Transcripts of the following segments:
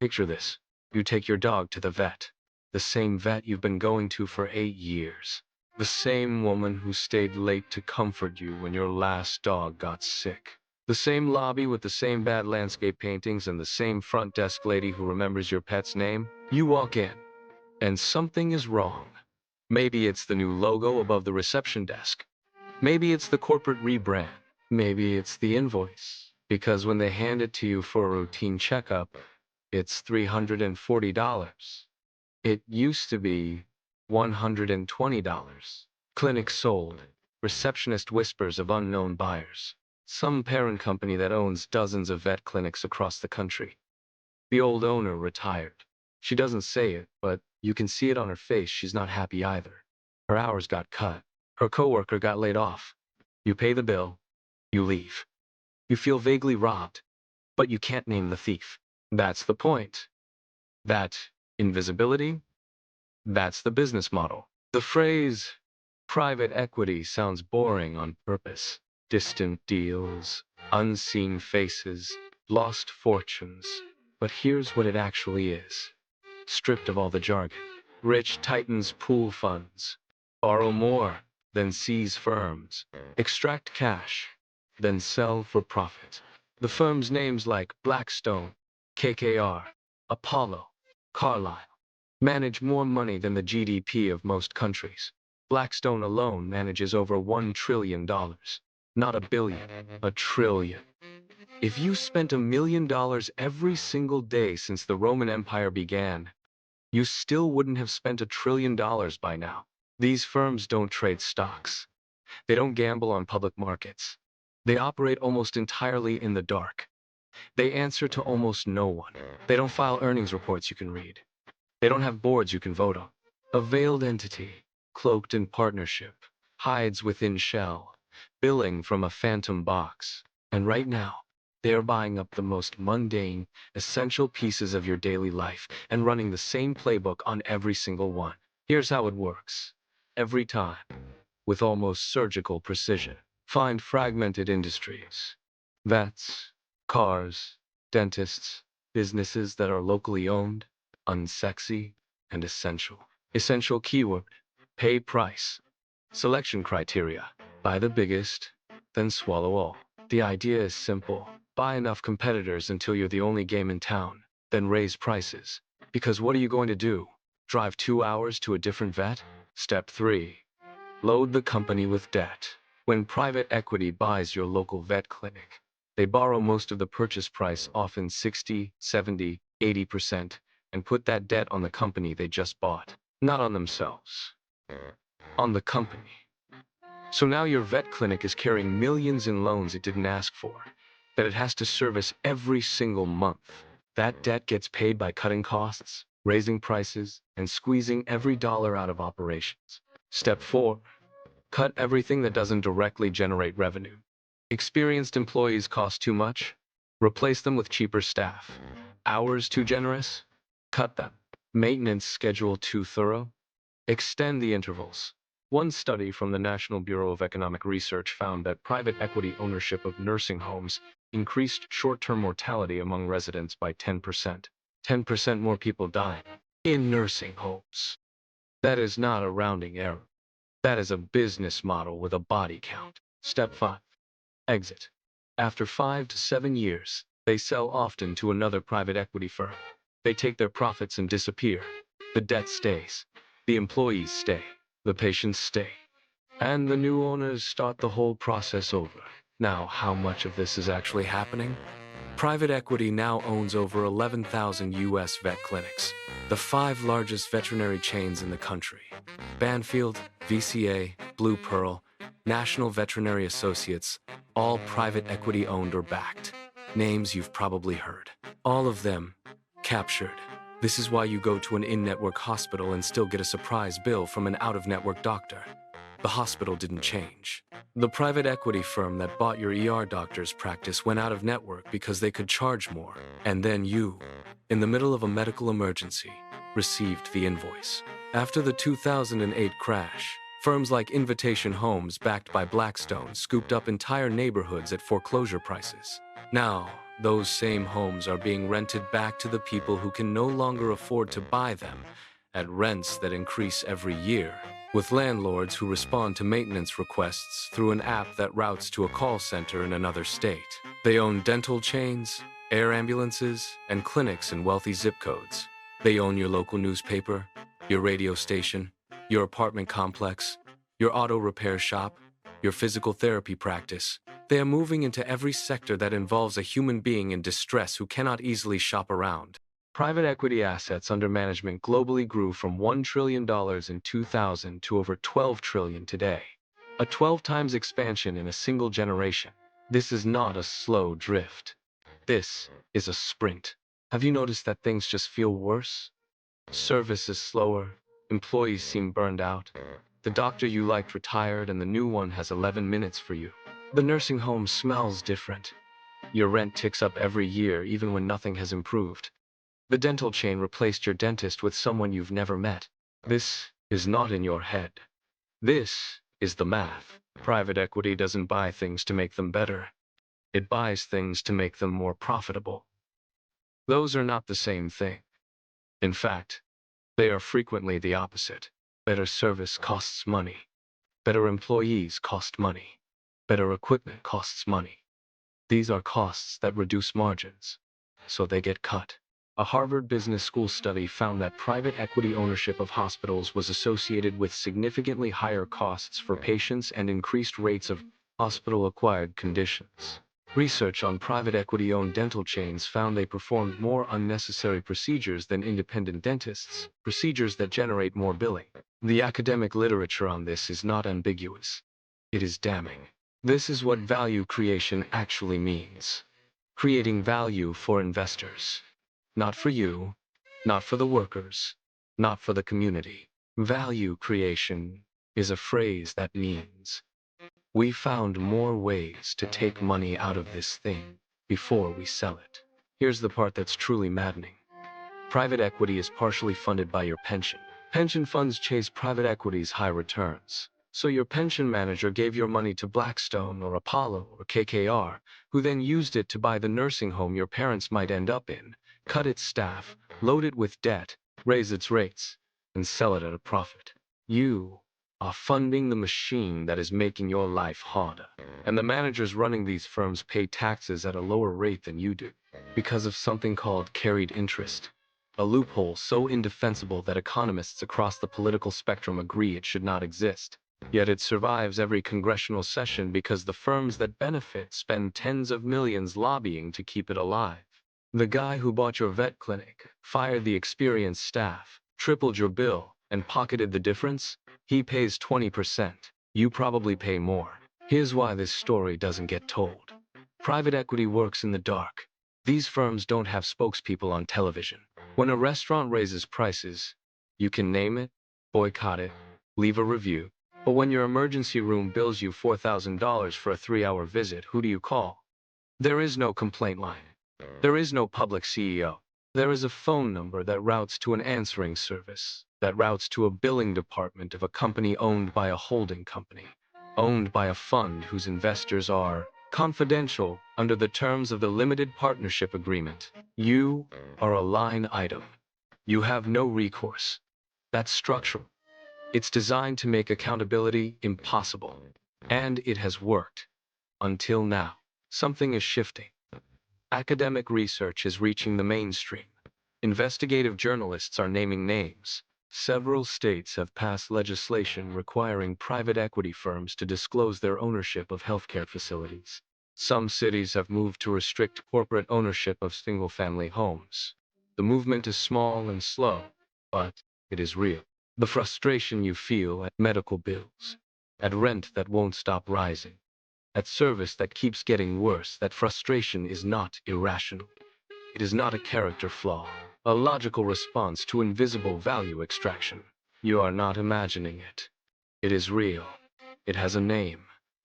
Picture this. You take your dog to the vet. The same vet you've been going to for 8 years. The same woman who stayed late to comfort you when your last dog got sick. The same lobby with the same bad landscape paintings and the same front desk lady who remembers your pet's name. You walk in, and something is wrong. Maybe it's the new logo above the reception desk. Maybe it's the corporate rebrand. Maybe it's the invoice. Because when they hand it to you for a routine checkup, it's $340. It used to be $120. Clinic sold. Receptionist whispers of unknown buyers. Some parent company that owns dozens of vet clinics across the country. The old owner retired. She doesn't say it, but you can see it on her face. She's not happy either. Her hours got cut. Her coworker got laid off. You pay the bill. You leave. You feel vaguely robbed, but you can't name the thief. That's the point. That invisibility, that's the business model. The phrase private equity sounds boring on purpose. Distant deals, unseen faces, lost fortunes. But here's what it actually is. Stripped of all the jargon. Rich titans pool funds. Borrow more, then seize firms. Extract cash, then sell for profit. The firms' names like Blackstone, KKR, Apollo, Carlyle manage more money than the GDP of most countries. Blackstone alone manages over $1 trillion. Not a billion, a trillion. If you spent $1 million every single day since the Roman Empire began, you still wouldn't have spent $1 trillion by now. These firms don't trade stocks. They don't gamble on public markets. They operate almost entirely in the dark. They answer to almost no one. They don't file earnings reports you can read. They don't have boards you can vote on. A veiled entity, cloaked in partnership, hides within shell, billing from a phantom box. And right now, they are buying up the most mundane, essential pieces of your daily life and running the same playbook on every single one. Here's how it works. Every time, with almost surgical precision, find fragmented industries. Vets, cars, dentists, businesses that are locally owned, unsexy, and essential. Essential keyword, pay price. Selection criteria, buy the biggest, then swallow all. The idea is simple. Buy enough competitors until you're the only game in town, then raise prices. Because what are you going to do? Drive 2 hours to a different vet? Step 3. Load the company with debt. When private equity buys your local vet clinic, they borrow most of the purchase price, often 60, 70, 80%, and put that debt on the company they just bought. Not on themselves. On the company. So now your vet clinic is carrying millions in loans it didn't ask for, that it has to service every single month. That debt gets paid by cutting costs, raising prices, and squeezing every dollar out of operations. Step 4. Cut everything that doesn't directly generate revenue. Experienced employees cost too much? Replace them with cheaper staff. Hours too generous? Cut them. Maintenance schedule too thorough? Extend the intervals. One study from the National Bureau of Economic Research found that private equity ownership of nursing homes increased short-term mortality among residents by 10%. 10% more people dying in nursing homes. That is not a rounding error. That is a business model with a body count. Step 5. Exit. After 5 to 7 years, they sell often to another private equity firm. They take their profits and disappear. The debt stays. The employees stay. The patients stay. And the new owners start the whole process over. Now, how much of this is actually happening? Private equity now owns over 11,000 U.S. vet clinics, the 5 largest veterinary chains in the country. Banfield, VCA, Blue Pearl, National Veterinary Associates, all private equity owned or backed. Names you've probably heard. All of them captured. This is why you go to an in-network hospital and still get a surprise bill from an out-of-network doctor. The hospital didn't change. The private equity firm that bought your ER doctor's practice went out of network because they could charge more. And then you, in the middle of a medical emergency, received the invoice. After the 2008 crash, firms like Invitation Homes, backed by Blackstone, scooped up entire neighborhoods at foreclosure prices. Now, Those same homes are being rented back to the people who can no longer afford to buy them at rents that increase every year, with landlords who respond to maintenance requests through an app that routes to a call center in another state. They own dental chains, air ambulances, and clinics in wealthy zip codes. They own your local newspaper, your radio station, your apartment complex, your auto repair shop, your physical therapy practice. They are moving into every sector that involves a human being in distress who cannot easily shop around. Private equity assets under management globally grew from $1 trillion in 2000 to over $12 trillion today. A 12 times expansion in a single generation. This is not a slow drift. This is a sprint. Have you noticed that things just feel worse? Service is slower, employees seem burned out. The doctor you liked retired and the new one has 11 minutes for you. The nursing home smells different. Your rent ticks up every year even when nothing has improved. The dental chain replaced your dentist with someone you've never met. This is not in your head. This is the math. Private equity doesn't buy things to make them better. It buys things to make them more profitable. Those are not the same thing. In fact, they are frequently the opposite. Better service costs money. Better employees cost money. Better equipment costs money. These are costs that reduce margins, so they get cut. A Harvard Business School study found that private equity ownership of hospitals was associated with significantly higher costs for patients and increased rates of hospital-acquired conditions. Research on private equity-owned dental chains found they performed more unnecessary procedures than independent dentists, procedures that generate more billing. The academic literature on this is not ambiguous. It is damning. This is what value creation actually means. Creating value for investors. Not for you, not for the workers, not for the community. Value creation is a phrase that means we found more ways to take money out of this thing before we sell it. Here's the part that's truly maddening. Private equity is partially funded by your pension. Pension funds chase private equity's high returns. So your pension manager gave your money to Blackstone or Apollo or KKR, who then used it to buy the nursing home your parents might end up in, cut its staff, load it with debt, raise its rates, and sell it at a profit. You are funding the machine that is making your life harder. And the managers running these firms pay taxes at a lower rate than you do, because of something called carried interest. A loophole so indefensible that economists across the political spectrum agree it should not exist. Yet it survives every congressional session because the firms that benefit spend tens of millions lobbying to keep it alive. The guy who bought your vet clinic, fired the experienced staff, tripled your bill, and pocketed the difference, he pays 20%. You probably pay more. Here's why this story doesn't get told. Private equity works in the dark. These firms don't have spokespeople on television. When a restaurant raises prices, you can name it, boycott it, leave a review. But when your emergency room bills you $4,000 for a 3-hour visit, who do you call? There is no complaint line. There is no public CEO. There is a phone number that routes to an answering service, that routes to a billing department of a company owned by a holding company, owned by a fund whose investors are confidential under the terms of the limited partnership agreement. You are a line item. You have no recourse. That's structural. It's designed to make accountability impossible. And it has worked. Until now. Something is shifting. Academic research is reaching the mainstream. Investigative journalists are naming names. Several states have passed legislation requiring private equity firms to disclose their ownership of healthcare facilities. Some cities have moved to restrict corporate ownership of single-family homes. The movement is small and slow, but it is real. The frustration you feel at medical bills, at rent that won't stop rising, at service that keeps getting worse, that frustration is not irrational. It is not a character flaw, a logical response to invisible value extraction. You are not imagining it. It is real. It has a name.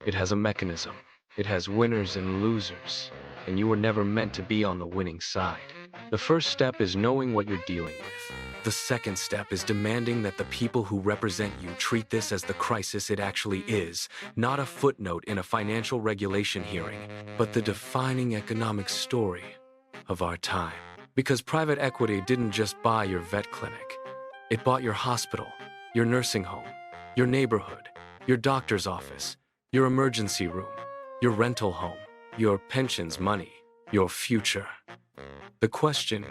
It has a mechanism. It has winners and losers. And you were never meant to be on the winning side. The first step is knowing what you're dealing with. The second step is demanding that the people who represent you treat this as the crisis it actually is, not a footnote in a financial regulation hearing, but the defining economic story of our time. Because private equity didn't just buy your vet clinic. It bought your hospital, your nursing home, your neighborhood, your doctor's office, your emergency room, your rental home, your pensions money, your future. The question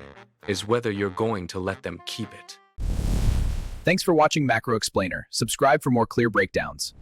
is whether you're going to let them keep it. Thanks for watching Macro Explainer. Subscribe for more clear breakdowns.